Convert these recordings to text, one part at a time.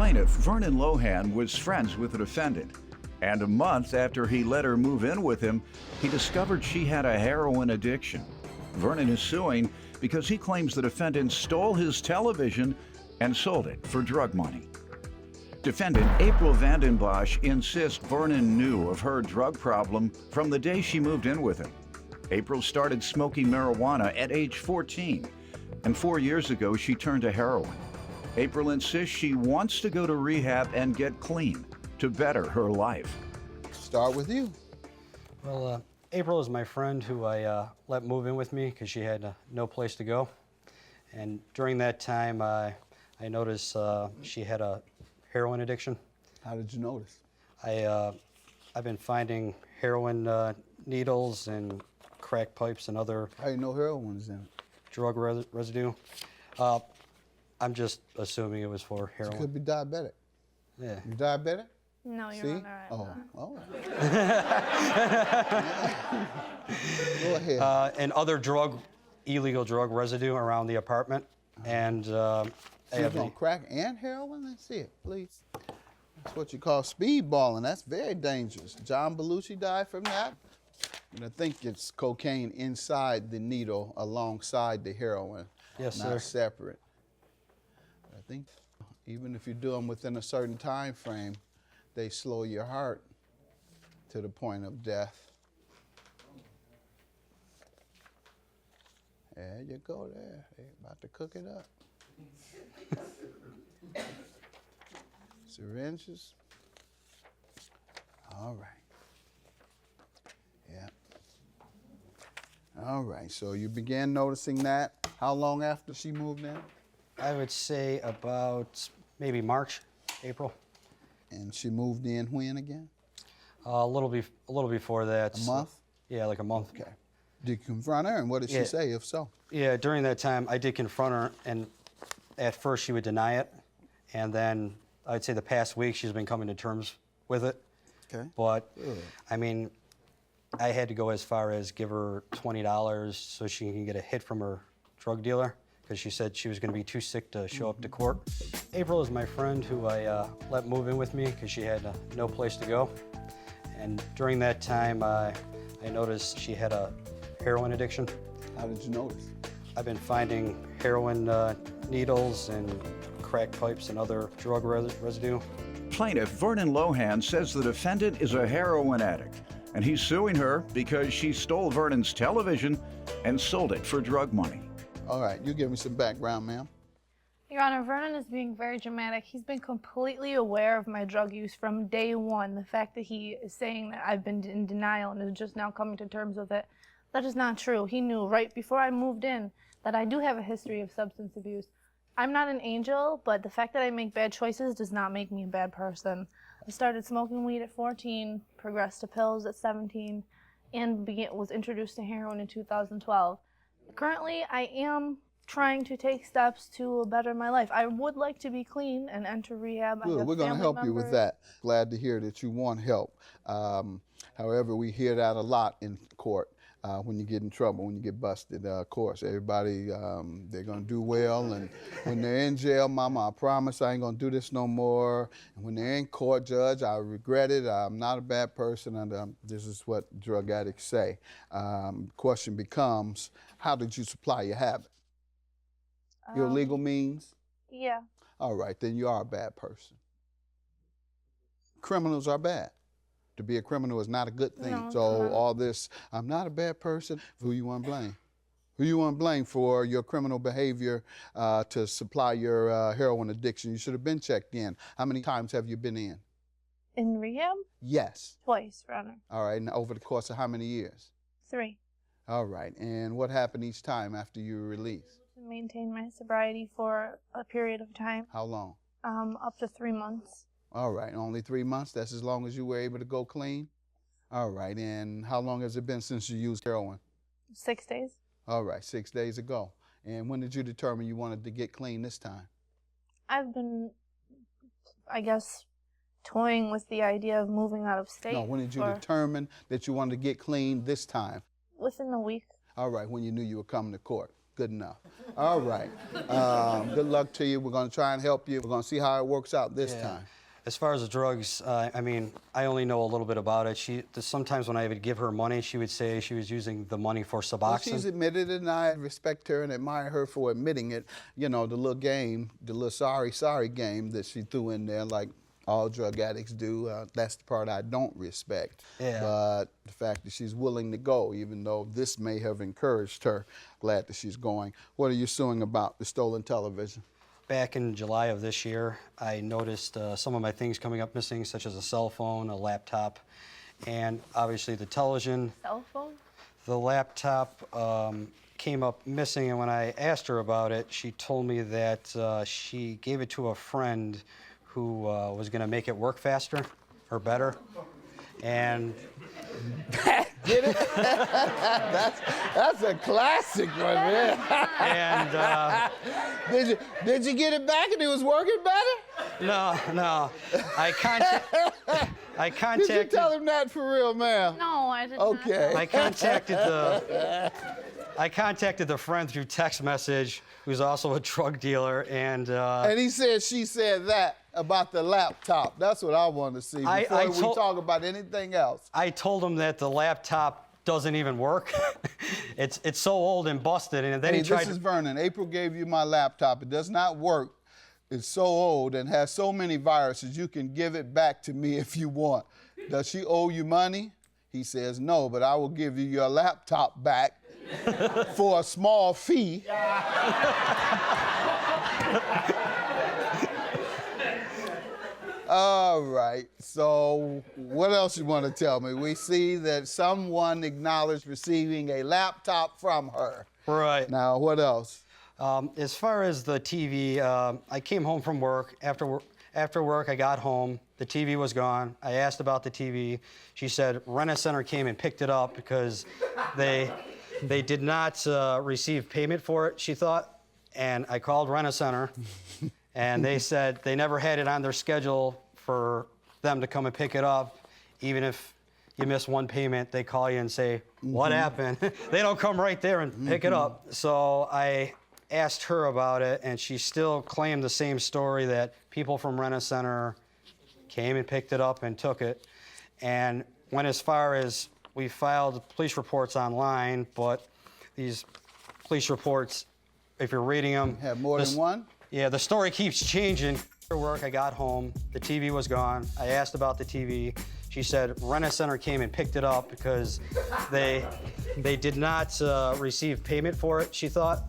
Plaintiff Vernon Lohan was friends with the defendant, and a month after he let her move in with him, he discovered she had a heroin addiction. Vernon is suing because he claims the defendant stole his television and sold it for drug money. Defendant April Vandenbosch insists Vernon knew of her drug problem from the day she moved in with him. April started smoking marijuana at age 14, and 4 years ago she turned to heroin. April insists she wants to go to rehab and get clean to better her life. Start with you. Well, April is my friend who I let move in with me because she had no place to go. And during that time, I noticed she had a heroin addiction. How did you notice? I've been finding heroin needles and crack pipes and other How do you know heroin is in it? drug residue. I'm just assuming it was for heroin. It could be diabetic. Yeah. You diabetic? No, See? Your Honor. Oh, all right. Go ahead. And other illegal drug residue around the apartment. And I have on crack and heroin? Let's see it, please. That's what you call speedballing. That's very dangerous. John Belushi died from that. And I think it's cocaine inside the needle alongside the heroin. Yes, not sir. Separate. I think even if you do them within a certain time frame, they slow your heart to the point of death. There you go there. They're about to cook it up. Syringes. All right. Yeah. All right, so you began noticing that. How long after she moved in? I would say about maybe March, April. And she moved in when again? A little before that. A month? Yeah, like a month. Okay. Did you confront her, and what did she say, if so? Yeah, during that time, I did confront her, and at first she would deny it, and then I'd say the past week she's been coming to terms with it. Okay. But, I mean, I had to go as far as give her $20 so she can get a hit from her drug dealer, because she said she was going to be too sick to show up to court. April is my friend who I let move in with me because she had no place to go. And during that time, I noticed she had a heroin addiction. How did you notice? I've been finding heroin needles and crack pipes and other drug residue. Plaintiff Vernon Lohan says the defendant is a heroin addict, and he's suing her because she stole Vernon's television and sold it for drug money. All right, you give me some background, ma'am. Your Honor, Vernon is being very dramatic. He's been completely aware of my drug use from day one. The fact that he is saying that I've been in denial and is just now coming to terms with it, that is not true. He knew right before I moved in that I do have a history of substance abuse. I'm not an angel, but the fact that I make bad choices does not make me a bad person. I started smoking weed at 14, progressed to pills at 17, and was introduced to heroin in 2012. Currently, I am trying to take steps to better my life. I would like to be clean and enter rehab. Good, we're going to help you with that. Glad to hear that you want help. However, we hear that a lot in court when you get in trouble, when you get busted. Of course, everybody, they're going to do well, and when they're in jail, Mama, I promise I ain't going to do this no more. And when they're in court, Judge, I regret it. I'm not a bad person, and this is what drug addicts say. Question becomes, how did you supply your habit? Your legal means? Yeah. All right, then you are a bad person. Criminals are bad. To be a criminal is not a good thing. No, So all this, I'm not a bad person, who you want to blame? Who you want to blame for your criminal behavior to supply your heroin addiction? You should have been checked in. How many times have you been in? In rehab? Yes. Twice, Your Honor. All right, and over the course of how many years? 3. All right, and what happened each time after you were released? To maintain my sobriety for a period of time. How long? Up to 3 months. All right, only 3 months? That's as long as you were able to go clean? All right, and how long has it been since you used heroin? 6 days. All right, 6 days ago. And when did you determine you wanted to get clean this time? I've been, I guess, toying with the idea of moving out of state. No, when did you determine that you wanted to get clean this time? Within a week. All right, when you knew you were coming to court. good enough. All right. Good luck to you. We're going to try and help you. We're going to see how it works out this time. As far as the drugs, I mean, I only know a little bit about it. Sometimes when I would give her money, she would say she was using the money for Suboxone. Well, she's admitted it, and I respect her and admire her for admitting it. You know, the little game, the little sorry game that she threw in there, like all drug addicts do. That's the part I don't respect. Yeah. But the fact that she's willing to go, even though this may have encouraged her, glad that she's going. What are you suing about? The stolen television? Back in July of this year, I noticed some of my things coming up missing, such as a cell phone, a laptop, and obviously the television. Cell phone? The laptop came up missing, and when I asked her about it, she told me that she gave it to a friend who was going to make it work faster or better. And Get it? that's a classic one, man. and Did you get it back and it was working better? no, I contacted. Did you tell him that for real, ma'am? No, I did Okay. I contacted the friend through text message, who's also a drug dealer, and he said she said that about the laptop. That's what I want to see before we talk about anything else. I told him that the laptop doesn't even work. it's so old and busted, and then he tried. This is Vernon. April gave you my laptop. It does not work. It's so old and has so many viruses. You can give it back to me if you want. Does she owe you money? He says no, but I will give you your laptop back for a small fee. All right, so what else you want to tell me? We see that someone acknowledged receiving a laptop from her. Right. Now, what else? As far as the TV, I came home from work. After work, I got home. The TV was gone. I asked about the TV. She said Rent-A-Center came and picked it up because they did not receive payment for it, she thought. And I called Rent-A-Center, and they said they never had it on their schedule for them to come and pick it up. Even if you miss one payment, they call you and say, what happened? They don't come right there and pick it up. So I asked her about it, and she still claimed the same story, that people from Rent-A-Center came and picked it up and took it. And went as far as we filed police reports online, but these police reports, if you're reading them... Have more than one? Yeah, the story keeps changing. After work, I got home. The TV was gone. I asked about the TV. She said Rent-A-Center came and picked it up because they did not receive payment for it, she thought.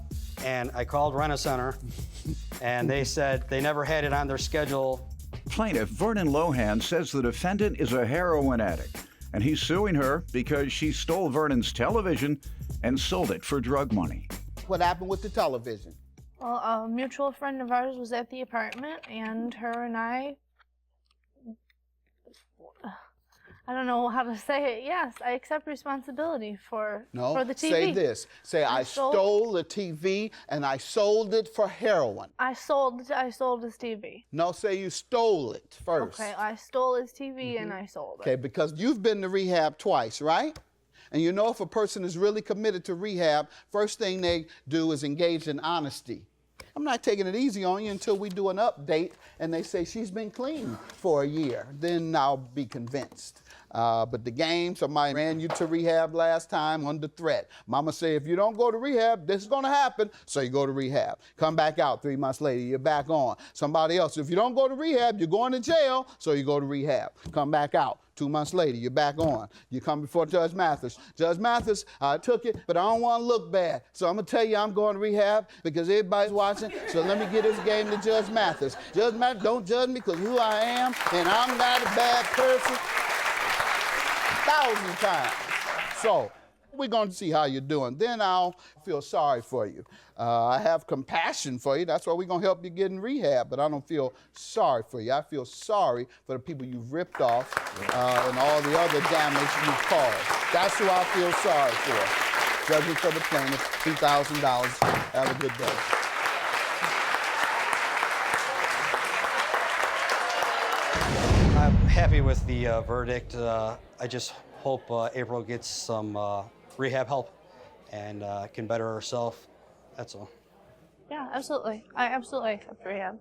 And I called Rent-A-Center, and they said they never had it on their schedule. Plaintiff Vernon Lohan says the defendant is a heroin addict, and he's suing her because she stole Vernon's television and sold it for drug money. What happened with the television? Well, a mutual friend of ours was at the apartment, and her and I don't know how to say it. Yes, I accept responsibility for the TV. Say this. Say I stole the TV and I sold it for heroin. I sold his TV. No, say you stole it first. Okay, I stole his TV and I sold it. Okay, because you've been to rehab twice, right? And you know if a person is really committed to rehab, first thing they do is engage in honesty. I'm not taking it easy on you until we do an update and they say she's been clean for a year. Then I'll be convinced. But the game, somebody ran you to rehab last time under threat. Mama say, if you don't go to rehab, this is gonna happen. So you go to rehab. Come back out 3 months later, you're back on. Somebody else, if you don't go to rehab, you're going to jail. So you go to rehab. Come back out. 2 months later, you're back on. You come before Judge Mathis. Judge Mathis, I took it, but I don't want to look bad. So I'm going to tell you I'm going to rehab because everybody's watching. So let me get this game to Judge Mathis. Judge Mathis, don't judge me because who I am, and I'm not a bad person. 1,000 times. So we're going to see how you're doing. Then I'll feel sorry for you. I have compassion for you. That's why we're going to help you get in rehab. But I don't feel sorry for you. I feel sorry for the people you've ripped off and all the other damage you've caused. That's who I feel sorry for. Judgment for the plaintiff, $2,000. Have a good day. I'm happy with the verdict. I just hope April gets some rehab help and can better herself. That's all. Yeah, absolutely. I absolutely accept rehab.